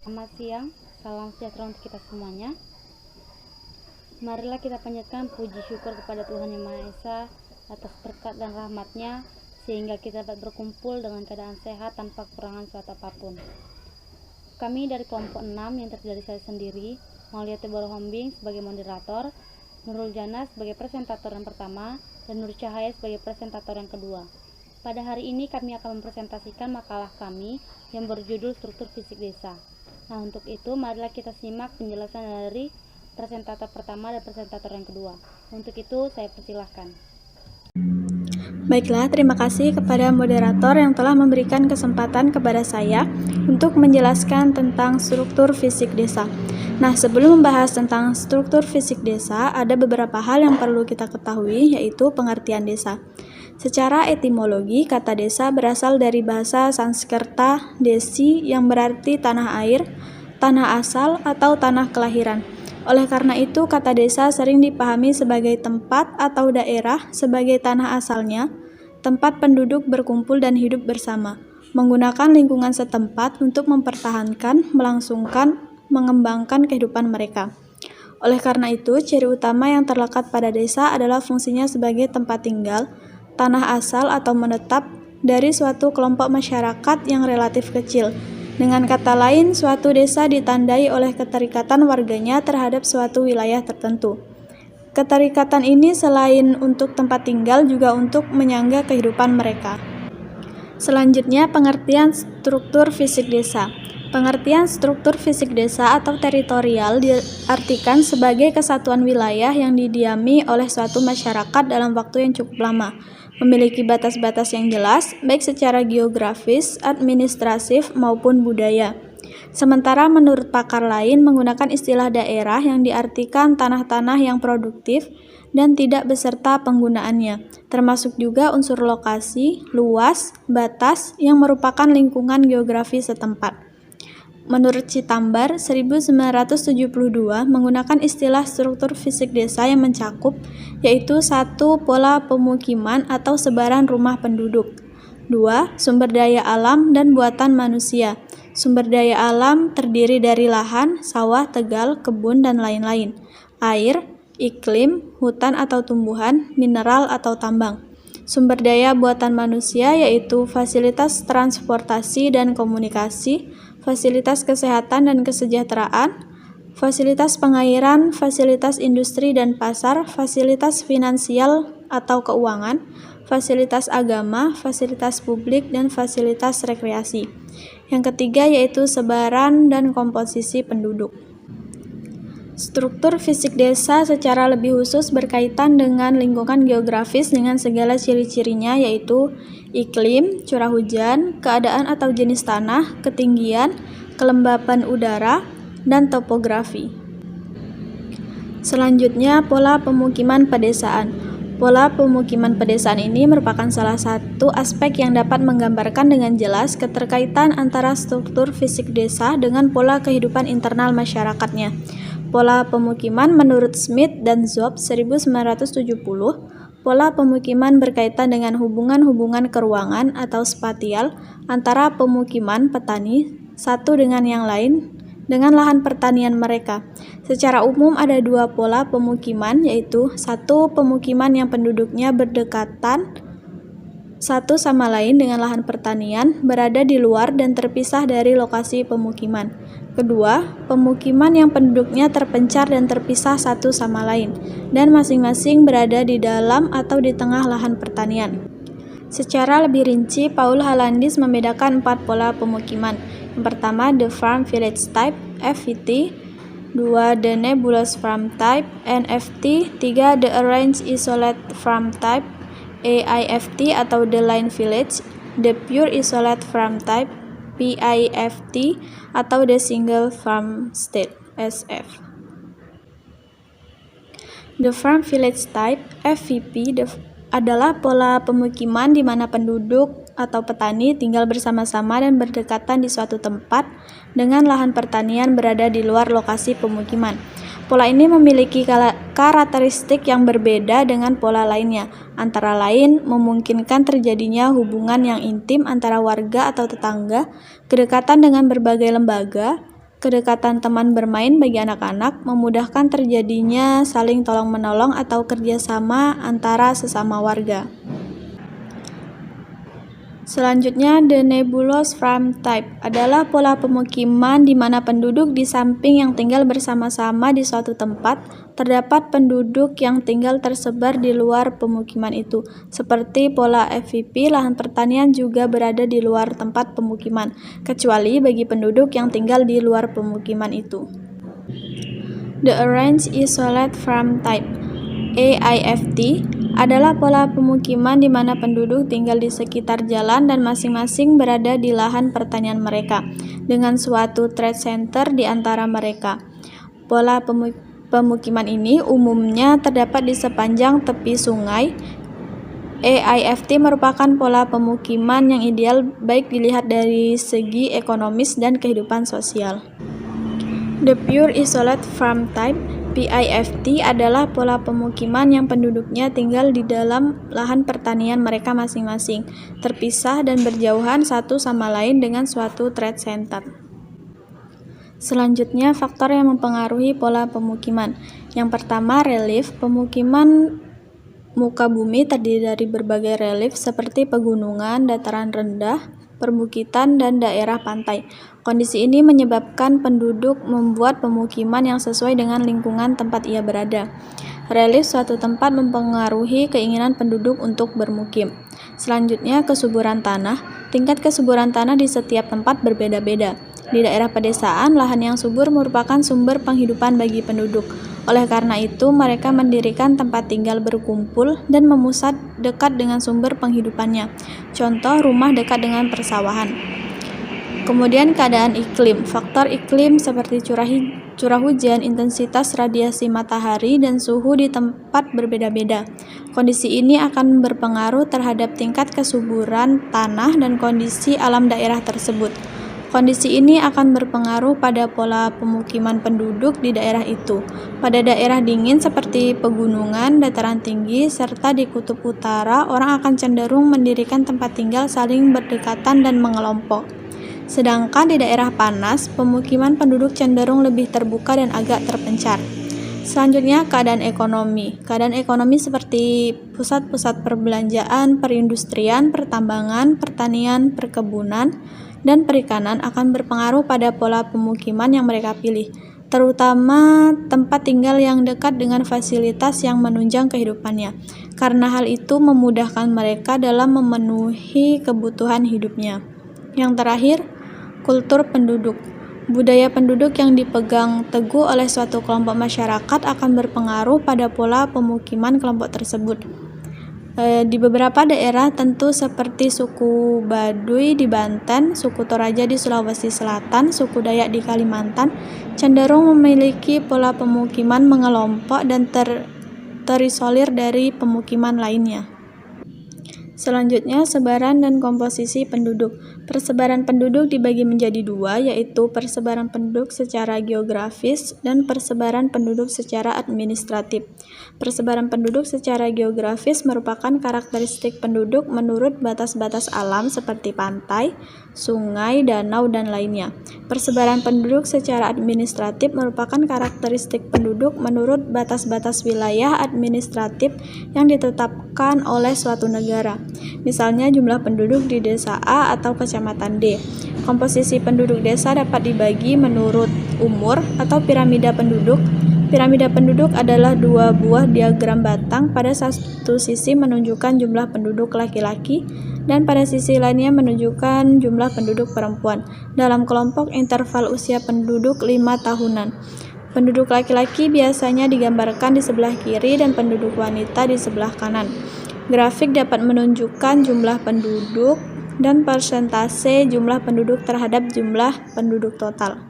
Selamat siang, salam sejahtera untuk kita semuanya. Marilah kita panjatkan puji syukur kepada Tuhan Yang Maha Esa atas berkat dan rahmat-Nya, sehingga kita dapat berkumpul dengan keadaan sehat tanpa kekurangan suatu apapun. Kami dari kelompok 6 yang terdiri dari saya sendiri, Maulia Teboro Hombing sebagai moderator, Nurul Jana sebagai presentator yang pertama, dan Nur Cahaya sebagai presentator yang kedua. Pada hari ini kami akan mempresentasikan makalah kami yang berjudul Struktur Fisik Desa. Nah, untuk itu marilah kita simak penjelasan dari presentator pertama dan presentator yang kedua. Untuk itu saya persilahkan. Baiklah, terima kasih kepada moderator yang telah memberikan kesempatan kepada saya untuk menjelaskan tentang struktur fisik desa. Nah, sebelum membahas tentang struktur fisik desa, ada beberapa hal yang perlu kita ketahui, yaitu pengertian desa. Secara etimologi, kata desa berasal dari bahasa Sanskerta desi yang berarti tanah air, tanah asal, atau tanah kelahiran. Oleh karena itu, kata desa sering dipahami sebagai tempat atau daerah sebagai tanah asalnya, tempat penduduk berkumpul dan hidup bersama, menggunakan lingkungan setempat untuk mempertahankan, melangsungkan, mengembangkan kehidupan mereka. Oleh karena itu, ciri utama yang terlekat pada desa adalah fungsinya sebagai tempat tinggal, tanah asal atau menetap dari suatu kelompok masyarakat yang relatif kecil. Dengan kata lain, suatu desa ditandai oleh keterikatan warganya terhadap suatu wilayah tertentu. Keterikatan ini selain untuk tempat tinggal juga untuk menyangga kehidupan mereka. Selanjutnya, pengertian struktur fisik desa. Pengertian struktur fisik desa atau teritorial diartikan sebagai kesatuan wilayah yang didiami oleh suatu masyarakat dalam waktu yang cukup lama, memiliki batas-batas yang jelas, baik secara geografis, administratif, maupun budaya. Sementara menurut pakar lain menggunakan istilah daerah yang diartikan tanah-tanah yang produktif dan tidak beserta penggunaannya, termasuk juga unsur lokasi, luas, batas yang merupakan lingkungan geografi setempat. Menurut Citambar, 1972 menggunakan istilah struktur fisik desa yang mencakup, yaitu 1. Pola pemukiman atau sebaran rumah penduduk. 2. Sumber daya alam dan buatan manusia. Sumber daya alam terdiri dari lahan, sawah, tegal, kebun, dan lain-lain. Air, iklim, hutan atau tumbuhan, mineral atau tambang. Sumber daya buatan manusia yaitu fasilitas transportasi dan komunikasi, fasilitas kesehatan dan kesejahteraan, fasilitas pengairan, fasilitas industri dan pasar, fasilitas finansial atau keuangan, fasilitas agama, fasilitas publik, dan fasilitas rekreasi. Yang ketiga yaitu sebaran dan komposisi penduduk. Struktur fisik desa secara lebih khusus berkaitan dengan lingkungan geografis dengan segala ciri-cirinya, yaitu iklim, curah hujan, keadaan atau jenis tanah, ketinggian, kelembapan udara, dan topografi. Selanjutnya, pola pemukiman pedesaan. Pola pemukiman pedesaan ini merupakan salah satu aspek yang dapat menggambarkan dengan jelas keterkaitan antara struktur fisik desa dengan pola kehidupan internal masyarakatnya. Pola pemukiman menurut Smith dan Zob 1970, pola pemukiman berkaitan dengan hubungan-hubungan keruangan atau spatial antara pemukiman petani satu dengan yang lain dengan lahan pertanian mereka. Secara umum ada dua pola pemukiman, yaitu 1. Pemukiman yang penduduknya berdekatan satu sama lain dengan lahan pertanian, berada di luar dan terpisah dari lokasi pemukiman. Kedua, pemukiman yang penduduknya terpencar dan terpisah satu sama lain, dan masing-masing berada di dalam atau di tengah lahan pertanian. Secara lebih rinci, Paul Halandis membedakan 4 pola pemukiman. Yang pertama, the farm village type, FVT. 2. The nebulous farm type, NFT. 3. The arranged isolate farm type, AIFT atau the line village, the pure isolate farm type, PIFT atau the single farm state, SF. The farm village type, FVP, adalah pola pemukiman di mana penduduk atau petani tinggal bersama-sama dan berdekatan di suatu tempat dengan lahan pertanian berada di luar lokasi pemukiman. Pola ini memiliki karakteristik yang berbeda dengan pola lainnya, antara lain memungkinkan terjadinya hubungan yang intim antara warga atau tetangga, kedekatan dengan berbagai lembaga, Kedekatan teman bermain bagi anak-anak memudahkan terjadinya saling tolong-menolong atau kerjasama antara sesama warga. Selanjutnya, the nebulous farm type adalah pola pemukiman di mana penduduk di samping yang tinggal bersama-sama di suatu tempat, terdapat penduduk yang tinggal tersebar di luar pemukiman itu. Seperti pola FVP, lahan pertanian juga berada di luar tempat pemukiman, kecuali bagi penduduk yang tinggal di luar pemukiman itu. The arranged isolate farm type AIFT adalah pola pemukiman di mana penduduk tinggal di sekitar jalan dan masing-masing berada di lahan pertanian mereka, dengan suatu trade center di antara mereka. Pola pemukiman ini umumnya terdapat di sepanjang tepi sungai. AIFT merupakan pola pemukiman yang ideal baik dilihat dari segi ekonomis dan kehidupan sosial. The pure isolate farm type PIFT adalah pola pemukiman yang penduduknya tinggal di dalam lahan pertanian mereka masing-masing, terpisah dan berjauhan satu sama lain dengan suatu trade center. Selanjutnya, faktor yang mempengaruhi pola pemukiman. Yang pertama, relief. Pemukiman muka bumi terdiri dari berbagai relief seperti pegunungan, dataran rendah, perbukitan, dan daerah pantai. Kondisi ini menyebabkan penduduk membuat pemukiman yang sesuai dengan lingkungan tempat ia berada. Relief suatu tempat mempengaruhi keinginan penduduk untuk bermukim. Selanjutnya, kesuburan tanah. Tingkat kesuburan tanah di setiap tempat berbeda-beda. Di daerah pedesaan, lahan yang subur merupakan sumber penghidupan bagi penduduk. Oleh karena itu, mereka mendirikan tempat tinggal berkumpul dan memusat dekat dengan sumber penghidupannya. Contoh, rumah dekat dengan persawahan. Kemudian keadaan iklim. Faktor iklim seperti curah hujan, intensitas radiasi matahari, dan suhu di tempat berbeda-beda. Kondisi ini akan berpengaruh terhadap tingkat kesuburan tanah dan kondisi alam daerah tersebut. Kondisi ini akan berpengaruh pada pola pemukiman penduduk di daerah itu. Pada daerah dingin seperti pegunungan, dataran tinggi, serta di kutub utara, orang akan cenderung mendirikan tempat tinggal saling berdekatan dan mengelompok. Sedangkan di daerah panas, pemukiman penduduk cenderung lebih terbuka dan agak terpencar. Selanjutnya, keadaan ekonomi. Keadaan ekonomi seperti pusat-pusat perbelanjaan, perindustrian, pertambangan, pertanian, perkebunan, dan perikanan akan berpengaruh pada pola pemukiman yang mereka pilih, terutama tempat tinggal yang dekat dengan fasilitas yang menunjang kehidupannya, karena hal itu memudahkan mereka dalam memenuhi kebutuhan hidupnya. Yang terakhir, kultur penduduk. Budaya penduduk yang dipegang teguh oleh suatu kelompok masyarakat akan berpengaruh pada pola pemukiman kelompok tersebut. Di beberapa daerah tentu seperti suku Baduy di Banten, suku Toraja di Sulawesi Selatan, suku Dayak di Kalimantan, cenderung memiliki pola pemukiman mengelompok dan terisolir dari pemukiman lainnya. Selanjutnya, sebaran dan komposisi penduduk. Persebaran penduduk dibagi menjadi dua, yaitu persebaran penduduk secara geografis dan persebaran penduduk secara administratif. Persebaran penduduk secara geografis merupakan karakteristik penduduk menurut batas-batas alam seperti pantai, sungai, danau, dan lainnya. Persebaran penduduk secara administratif merupakan karakteristik penduduk menurut batas-batas wilayah administratif yang ditetapkan oleh suatu negara. Misalnya jumlah penduduk di desa A atau kecamatan D. Komposisi penduduk desa dapat dibagi menurut umur atau piramida penduduk. Piramida penduduk adalah dua buah diagram batang, pada satu sisi menunjukkan jumlah penduduk laki-laki dan pada sisi lainnya menunjukkan jumlah penduduk perempuan. Dalam kelompok interval usia penduduk 5 tahunan. Penduduk laki-laki biasanya digambarkan di sebelah kiri dan penduduk wanita di sebelah kanan. Grafik dapat menunjukkan jumlah penduduk dan persentase jumlah penduduk terhadap jumlah penduduk total.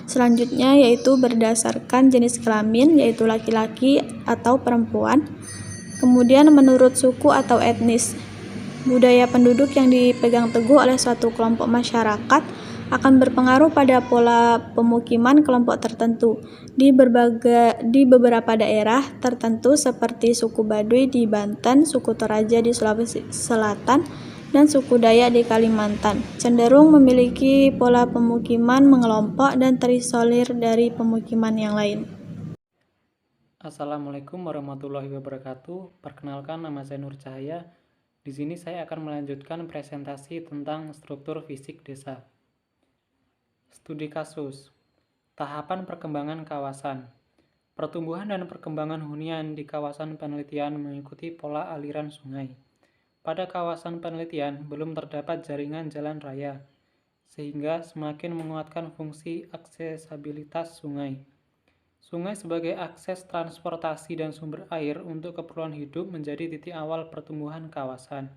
Selanjutnya yaitu berdasarkan jenis kelamin, yaitu laki-laki atau perempuan. Kemudian menurut suku atau etnis. Budaya penduduk yang dipegang teguh oleh suatu kelompok masyarakat akan berpengaruh pada pola pemukiman kelompok tertentu. Di beberapa daerah tertentu seperti suku Baduy di Banten, suku Toraja di Sulawesi Selatan, dan suku Dayak di Kalimantan, cenderung memiliki pola pemukiman mengelompok dan terisolir dari pemukiman yang lain. Assalamualaikum warahmatullahi wabarakatuh. Perkenalkan, nama saya Nur Cahaya. Di sini saya akan melanjutkan presentasi tentang struktur fisik desa. Studi kasus. Tahapan perkembangan kawasan. Pertumbuhan dan perkembangan hunian di kawasan penelitian mengikuti pola aliran sungai. Pada kawasan penelitian belum terdapat jaringan jalan raya, sehingga semakin menguatkan fungsi aksesibilitas sungai. Sungai sebagai akses transportasi dan sumber air untuk keperluan hidup menjadi titik awal pertumbuhan kawasan.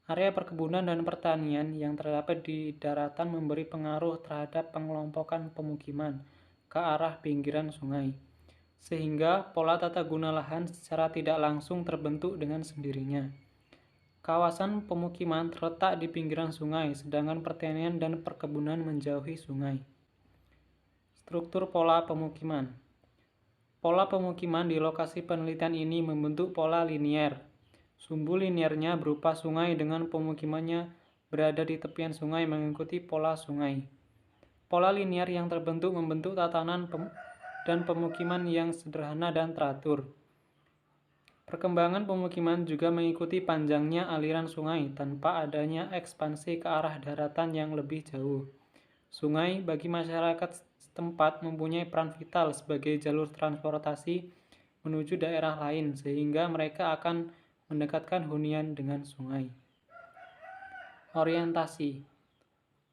Area perkebunan dan pertanian yang terdapat di daratan memberi pengaruh terhadap pengelompokan pemukiman ke arah pinggiran sungai, sehingga pola tata guna lahan secara tidak langsung terbentuk dengan sendirinya. Kawasan pemukiman terletak di pinggiran sungai, sedangkan pertanian dan perkebunan menjauhi sungai. Struktur pola pemukiman. Pola pemukiman di lokasi penelitian ini membentuk pola linier. Sumbu liniernya berupa sungai dengan pemukimannya berada di tepian sungai mengikuti pola sungai. Pola linier yang terbentuk membentuk tatanan dan pemukiman yang sederhana dan teratur. Perkembangan pemukiman juga mengikuti panjangnya aliran sungai tanpa adanya ekspansi ke arah daratan yang lebih jauh. Sungai bagi masyarakat setempat mempunyai peran vital sebagai jalur transportasi menuju daerah lain, sehingga mereka akan mendekatkan hunian dengan sungai. Orientasi.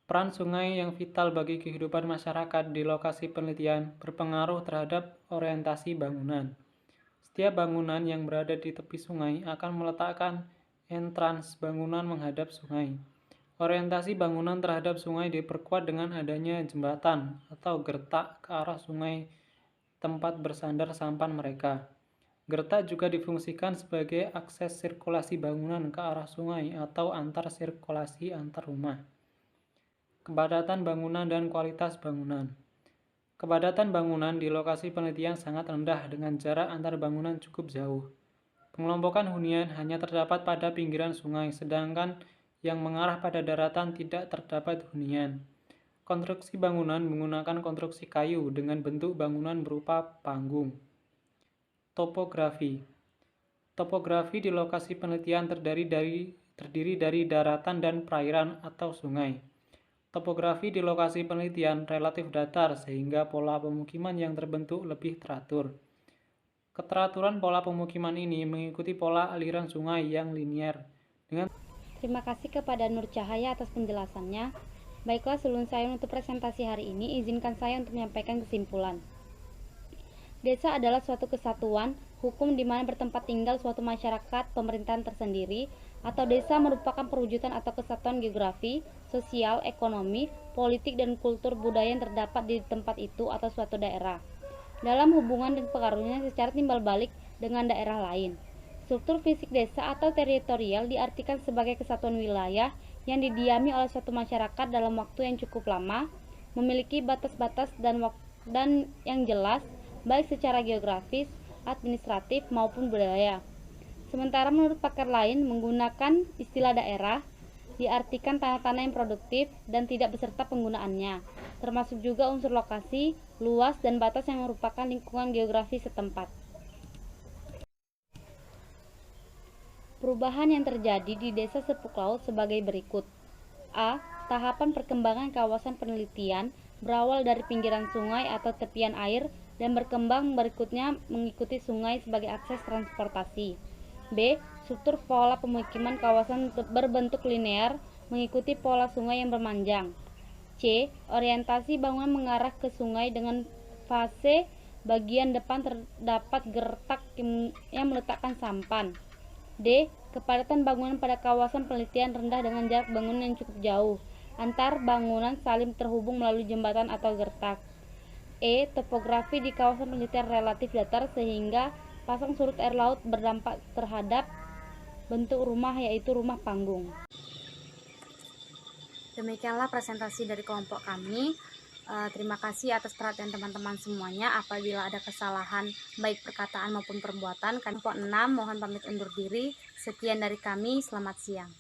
Peran sungai yang vital bagi kehidupan masyarakat di lokasi penelitian berpengaruh terhadap orientasi bangunan. Setiap bangunan yang berada di tepi sungai akan meletakkan entrans bangunan menghadap sungai. Orientasi bangunan terhadap sungai diperkuat dengan adanya jembatan atau gertak ke arah sungai tempat bersandar sampan mereka. Gertak juga difungsikan sebagai akses sirkulasi bangunan ke arah sungai atau antar sirkulasi antar rumah. Kepadatan bangunan dan kualitas bangunan. Kepadatan bangunan di lokasi penelitian sangat rendah dengan jarak antar bangunan cukup jauh. Pengelompokan hunian hanya terdapat pada pinggiran sungai, sedangkan yang mengarah pada daratan tidak terdapat hunian. Konstruksi bangunan menggunakan konstruksi kayu dengan bentuk bangunan berupa panggung. Topografi. Topografi di lokasi penelitian terdiri dari daratan dan perairan atau sungai. Topografi di lokasi penelitian relatif datar sehingga pola pemukiman yang terbentuk lebih teratur. Keteraturan pola pemukiman ini mengikuti pola aliran sungai yang linier. Terima kasih kepada Nur Cahaya atas penjelasannya. Baiklah, sebelum saya menutup presentasi hari ini, izinkan saya untuk menyampaikan kesimpulan. Desa adalah suatu kesatuan hukum di mana bertempat tinggal suatu masyarakat pemerintahan tersendiri, atau desa merupakan perwujudan atau kesatuan geografi, sosial, ekonomi, politik, dan kultur budaya yang terdapat di tempat itu atau suatu daerah, dalam hubungan dan pengaruhnya secara timbal balik dengan daerah lain. Struktur fisik desa atau teritorial diartikan sebagai kesatuan wilayah yang didiami oleh suatu masyarakat dalam waktu yang cukup lama, memiliki batas-batas dan yang jelas, baik secara geografis, administratif, maupun budaya. Sementara menurut pakar lain, menggunakan istilah daerah diartikan tanah-tanah yang produktif dan tidak beserta penggunaannya, termasuk juga unsur lokasi, luas, dan batas yang merupakan lingkungan geografi setempat. Perubahan yang terjadi di Desa Sepuk Laut sebagai berikut. A. Tahapan perkembangan kawasan penelitian berawal dari pinggiran sungai atau tepian air dan berkembang berikutnya mengikuti sungai sebagai akses transportasi. B. Struktur pola pemukiman kawasan berbentuk linear mengikuti pola sungai yang bermanjang. C. Orientasi bangunan mengarah ke sungai dengan fase bagian depan terdapat gertak yang meletakkan sampan. D. Kepadatan bangunan pada kawasan penelitian rendah dengan jarak bangunan yang cukup jauh antar bangunan saling terhubung melalui jembatan atau gertak. E. Topografi di kawasan penelitian relatif datar sehingga pasang surut air laut berdampak terhadap bentuk rumah, yaitu rumah panggung. Demikianlah presentasi dari kelompok kami. Terima kasih atas perhatian teman-teman semuanya. Apabila ada kesalahan baik perkataan maupun perbuatan, kelompok 6 mohon pamit undur diri. Sekian dari kami, selamat siang.